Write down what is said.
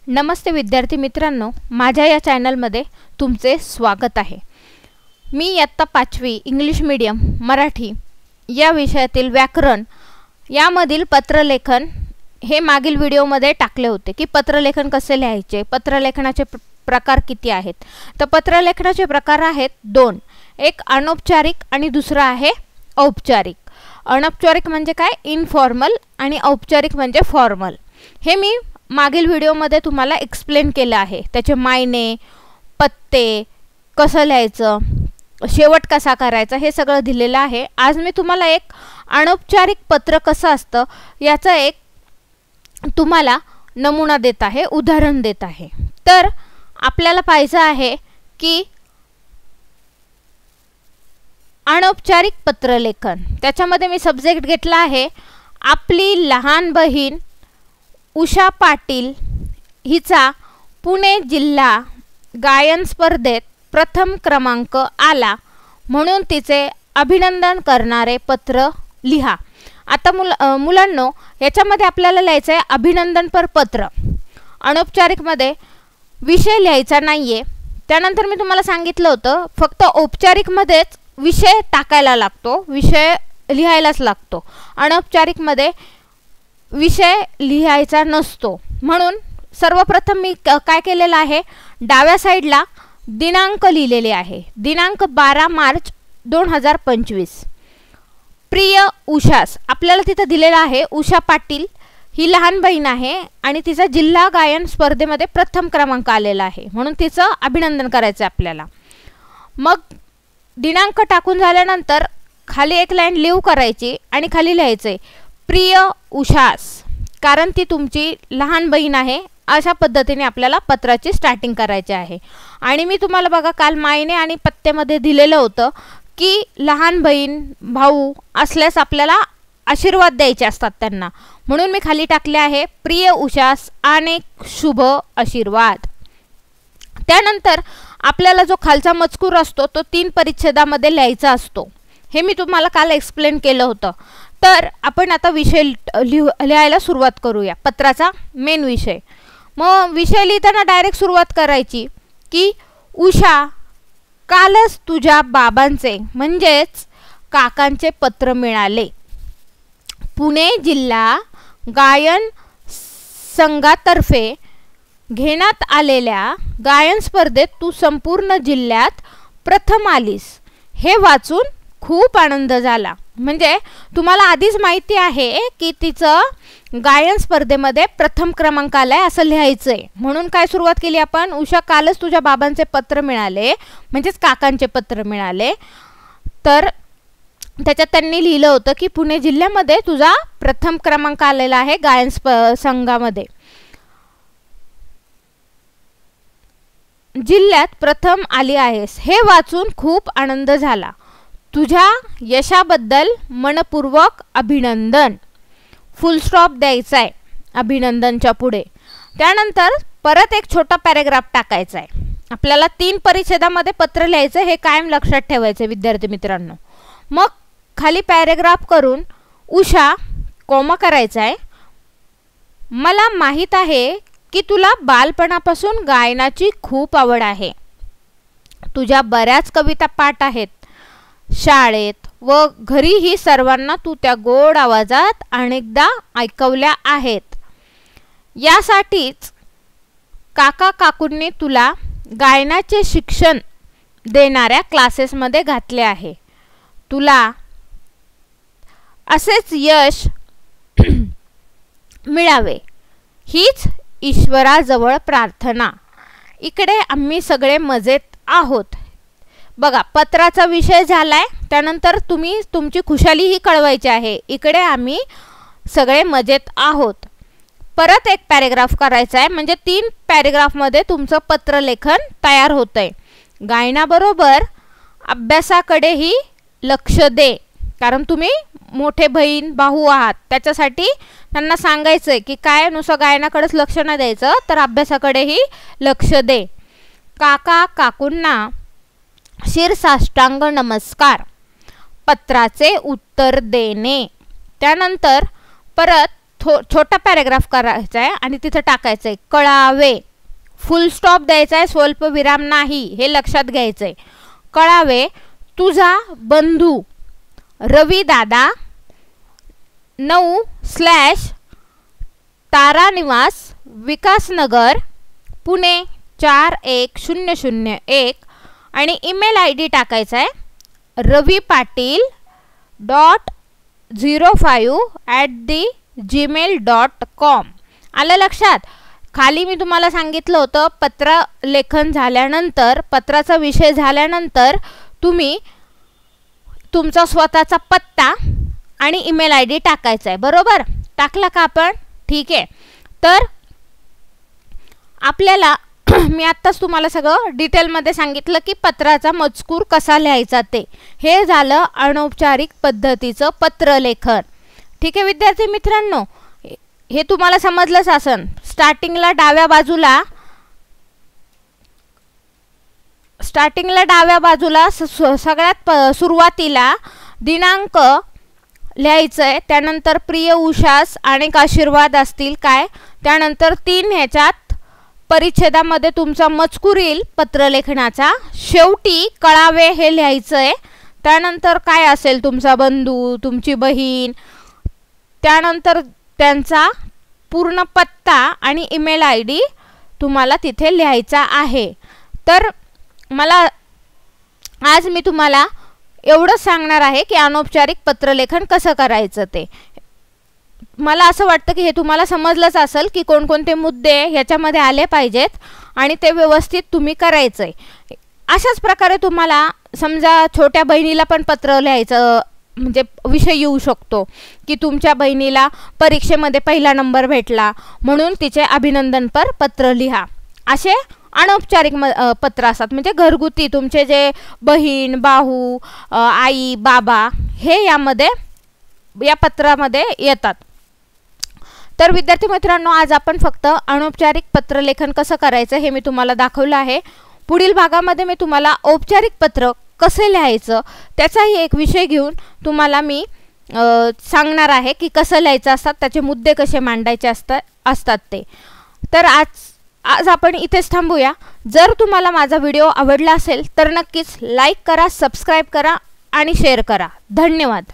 नमस्ते विद्यार्थी मित्रांनो, माझ्या या चॅनलमध्ये तुमचे स्वागत आहे। मी इयत्ता 5वी इंग्लिश मीडियम मराठी या विषयातील व्याकरण यामधील पत्रलेखन हे मागील व्हिडिओमध्ये टाकले होते की पत्रलेखन कसे लिहायचे, पत्रलेखनाचे प्रकार किती आहेत। तर पत्रलेखनाचे प्रकार आहेत दोन, एक अनौपचारिक आणि दुसरा आहे औपचारिक। अनौपचारिक म्हणजे काय, इनफॉर्मल, आणि औपचारिक म्हणजे फॉर्मल। हे मी मागील व्हिडिओमध्ये तुम्हाला एक्सप्लेन केलं आहे। त्याचे मायने, पत्ते, कसं लिहायचं, शेवट कसा करायचा हे सगळं दिलेलं आहे। आज मी तुम्हाला एक अनौपचारिक पत्र कसं असतं याचा एक तुम्हाला नमुना देत आहे, उदाहरण देत आहे। तर आपल्याला पाहायचं आहे की अनौपचारिक पत्रलेखन, त्याच्यामध्ये मी सब्जेक्ट घेतला आहे आपली लहान बहीण उषा पाटील हिचा पुणे जिल्हा गायन स्पर्धेत प्रथम क्रमांक आला म्हणून तिचे अभिनंदन करणारे पत्र लिहा। आता मुलांनो, याच्यामध्ये आपल्याला लिहायचं आहे अभिनंदनपर पत्र। अनौपचारिकमध्ये विषय लिहायचा नाहीये। त्यानंतर मी तुम्हाला सांगितलं होतं फक्त औपचारिकमध्येच विषय टाकायला लागतो, विषय लिहायलाच लागतो। अनौपचारिकमध्ये विषय लिहायचा नसतो। म्हणून सर्वप्रथम मी काय केलेलं आहे, डाव्या साईडला दिनांक लिहिलेले आहे, दिनांक 12 मार्च 2025। प्रिय उषास, आपल्याला तिथं दिलेलं आहे उषा पाटील ही लहान बहीण आहे आणि तिचा जिल्हा गायन स्पर्धेमध्ये प्रथम क्रमांक आलेला आहे म्हणून तिचं अभिनंदन करायचं आपल्याला। मग दिनांक टाकून झाल्यानंतर खाली एक लाईन लीव करायची आणि खाली लिहायचे प्रिय उषास, कारण ती तुमची लहान बहीण आहे। अशा पद्धतीने आपल्याला पत्राची स्टार्टिंग करायची आहे। आणि मी तुम्हाला बघा काल मायने आणि पत्त्यामध्ये दिलेलं होतं की लहान बहीण भाऊ असल्यास आपल्याला आशीर्वाद द्यायचे असतात त्यांना, म्हणून मी खाली टाकले आहे प्रिय उषास अनेक शुभ आशीर्वाद। त्यानंतर आपल्याला जो खालचा मजकूर असतो तो 3 परिच्छेदामध्ये लिहायचा असतो, हे मी तुम्हाला काल एक्सप्लेन केलं होतं। तर आपण आता विषय लिहायला सुरुवात करूया, पत्राचा मेन विषय। मग विषय लिहिताना डायरेक्ट सुरुवात करायची की उषा, कालच तुझ्या बाबांचे म्हणजेच काकांचे पत्र मिळाले। पुणे जिल्हा गायन संघातर्फे घेण्यात आलेल्या गायन स्पर्धेत तू संपूर्ण जिल्ह्यात प्रथम आलीस, हे वाचून खूप आनंद झाला। म्हणजे तुम्हाला आधीच माहिती आहे की तिचं गायन स्पर्धेमध्ये प्रथम क्रमांक आलाय असं लिहायचंय, म्हणून काय सुरुवात केली आपण, उषा कालच तुझ्या बाबांचे पत्र मिळाले म्हणजेच काकांचे पत्र मिळाले। तर त्याच्यात त्यांनी लिहिलं होतं की पुणे जिल्ह्यामध्ये तुझा प्रथम क्रमांक आलेला आहे गायन संघामध्ये, जिल्ह्यात प्रथम आली आहेस, हे वाचून खूप आनंद झाला। तुझ्या यशाबद्दल मनपूर्वक अभिनंदन, फुल स्टॉप द्यायचा आहे अभिनंदनच्या पुढे। त्यानंतर परत एक छोटा पॅरेग्राफ टाकायचा आहे। आपल्याला 3 परिच्छेदामध्ये पत्र लिहायचं, हे कायम लक्षात ठेवायचं विद्यार्थी मित्रांनो। मग खाली पॅरेग्राफ करून उषा कॉमा करायचा आहे, मला माहीत आहे की तुला बालपणापासून गायनाची खूप आवड आहे। तुझ्या बऱ्याच कविता पाठ आहेत, शाळेत व घरीही सर्वांना तू त्या गोड आवाजात अनेकदा ऐकवल्या आहेत। यासाठीच काका काकूंनी तुला गायनाचे शिक्षण देणाऱ्या क्लासेसमध्ये घातले आहे। तुला असेच यश मिळावे हीच ईश्वराजवळ प्रार्थना। इकडे आम्ही सगळे मजेत आहोत। बघा, पत्राचा विषय झालाय, त्यानंतर तुम्ही तुमची खुशालीही कळवायची आहे। इकडे आम्ही सगळे मजेत आहोत। परत एक पॅरेग्राफ करायचा आहे, म्हणजे 3 पॅरेग्राफमध्ये तुमचं पत्रलेखन तयार होतंय। गायनाबरोबर अभ्यासाकडेही लक्ष दे, कारण तुम्ही मोठे बहीण भाऊ आहात, त्याच्यासाठी त्यांना सांगायचंय की काय नुसतं गायनाकडेच लक्ष नाही द्यायचं, तर अभ्यासाकडेही लक्ष दे। काका काकूंना शिरसाष्टांग नमस्कार, पत्राचे उत्तर देणे। त्यानंतर परत छोटा पॅराग्राफ करायचा आहे आणि तिथे टाकायचं आहे कळावे. फुल स्टॉप द्यायचा आहे, स्वल्पविराम नाही, हे लक्षात घ्यायचं आहे. कळावे तुझा बंधू रवी दादा 9/ तारा निवास विकासनगर पुणे 41001 आणि ईमेल ID टाकायचा आहे ravipatil.05@gmail.com. आलं लक्षात. खाली मी तुम्हाला सांगितलं होतं पत्र लेखन झाल्यानंतर, पत्राचा विषय झाल्यानंतर तुम्ही तुमचा स्वतःचा पत्ता आणि ईमेल ID टाकायचा आहे. बरोबर टाकला का आपण? ठीक आहे. तर आपल्याला मी आत्ताच तुम्हाला सगळं डिटेलमध्ये सांगितलं की पत्राचा मजकूर कसा लिहायचा ते. हे झालं अनौपचारिक पद्धतीचं पत्रलेखन. ठीक आहे विद्यार्थी मित्रांनो, हे तुम्हाला समजलंच असन. स्टार्टिंगला डाव्या बाजूला सगळ्यात सुरुवातीला दिनांक लिहायचं आहे. त्यानंतर प्रिय उषास अनेक आशीर्वाद असतील काय. त्यानंतर 3 ह्याच्यात परिच्छेदामध्ये तुमचा मजकूर येईल पत्रलेखनाचा. शेवटी कळावे हे लिहायचं आहे. त्यानंतर काय असेल तुमचा बंधू, तुमची बहीण, त्यानंतर त्यांचा पूर्ण पत्ता आणि ईमेल ID तुम्हाला तिथे लिहायचा आहे. तर आज मी तुम्हाला एवढंच सांगणार आहे की अनौपचारिक पत्रलेखन कसं करायचं ते. मला असं वाटतं की हे तुम्हाला समजलंच असेल की कोणकोणते मुद्दे ह्याच्यामध्ये आले पाहिजेत आणि ते व्यवस्थित तुम्ही करायचं आहे. अशाच प्रकारे तुम्हाला समजा छोट्या बहिणीला पण पत्र लिहायचं म्हणजे विषय येऊ शकतो की तुमच्या बहिणीला परीक्षेमध्ये 1ला नंबर भेटला म्हणून तिचे अभिनंदनपर पत्र लिहा. असे अनौपचारिक पत्र असतात म्हणजे घरगुती तुमचे जे बहीण, भाऊ, आई, बाबा हे या पत्रामध्ये येतात. तर विद्यार्थी मित्रांनो, आज आपण फक्त अनौपचारिक पत्रलेखन कसं करायचं हे मी तुम्हाला दाखवलं आहे. पुढील भागामध्ये मी तुम्हाला औपचारिक पत्र कसे लिहायचं त्याचाही एक विषय घेऊन तुम्हाला मी सांगणार आहे की कसं लिहायचं असतात, त्याचे मुद्दे कसे मांडायचे असतात ते. तर आज आपण इथेच थांबूया. जर तुम्हाला माझा व्हिडिओ आवडला असेल तर नक्कीच लाईक करा, सबस्क्राईब करा आणि शेअर करा. धन्यवाद.